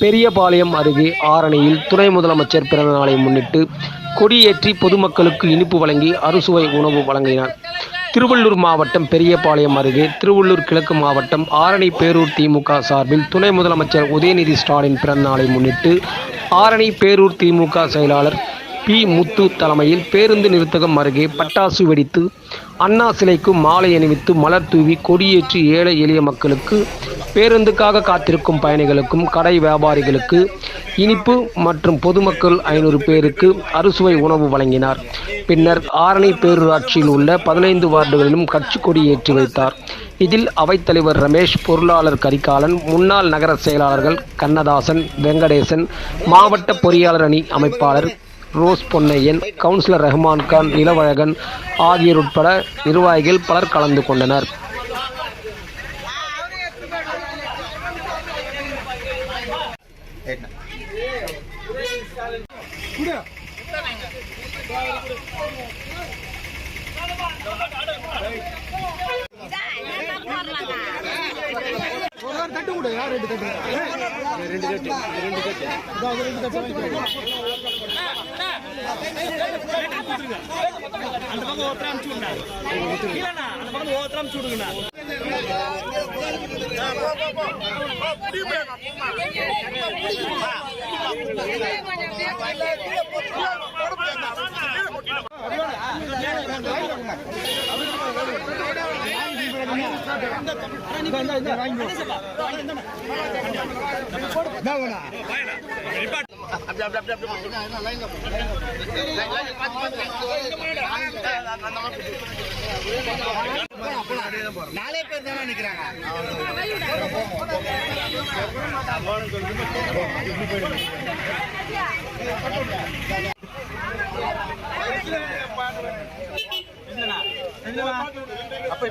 பெரியபாளையம் அருகே ஆரணியில் துணை முதலமைச்சர் பிறந்த நாளை முன்னிட்டு கொடியேற்றி பொதுமக்களுக்கு இனிப்பு வழங்கி அறுசுவை உணவு வழங்கினார். திருவள்ளூர் மாவட்டம் பெரியபாளையம் அருகே திருவள்ளூர் கிழக்கு மாவட்டம் ஆரணி பேரூர் திமுக சார்பில் துணை முதலமைச்சர் உதயநிதி ஸ்டாலின் பிறந்த நாளை முன்னிட்டு ஆரணி பேரூர் திமுக செயலாளர் பி. முத்து தலைமையில் பேருந்து நிறுத்தகம் அருகே பட்டாசு வெடித்து அண்ணா சிலைக்கு மாலை அணிவித்து மலர் தூவி கொடியேற்றி ஏழை எளிய மக்களுக்கு, பேருந்துக்காக காத்திருக்கும் பயணிகளுக்கும் கடை வியாபாரிகளுக்கு இனிப்பு மற்றும் பொதுமக்கள் 500 பேருக்கு அறுசுவை உணவு வழங்கினார். பின்னர் ஆரணி பேரூராட்சியில் உள்ள 15 வார்டுகளிலும் கட்சி கொடி ஏற்றி வைத்தார். இதில் அவைத்தலைவர் ரமேஷ், பொருளாளர் கரிகாலன், முன்னாள் நகர செயலாளர்கள் கண்ணதாசன், வெங்கடேசன், மாவட்ட பொறியாளர் அணி அமைப்பாளர் ரோஸ் பொன்னையன், கவுன்சிலர் ரஹ்மான்கான், இளவழகன் ஆகியோர் உட்பட நிர்வாகிகள் பலர் கலந்து கொண்டனர். நாலே பேர் தானே நிக்கிறாங்க. அப்ப